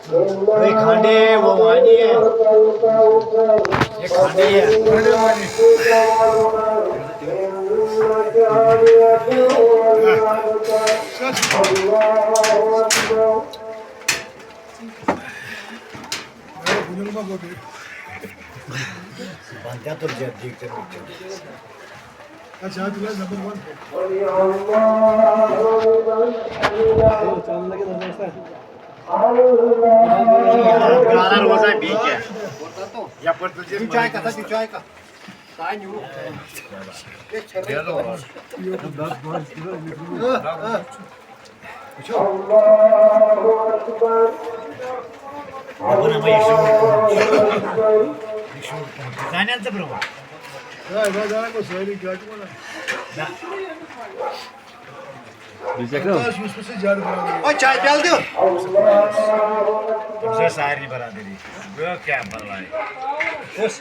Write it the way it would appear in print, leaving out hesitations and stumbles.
भाई खांडे वो वाणी है ये खांडे है बांध्या तो देखते अच्छा तुला नंबर 1 गाना रोजा बीच है या पर तुझे चाय का था चाय का काय निवडू ते छर्रे जाण्याचं बरोबर काय बाजार को सोयरी क्या तुम्हाला बीजेपी उसमें ज्यादा बना ओ चाय प्याल दो तुझे सारी बरादरी वो क्या बल्ला है उस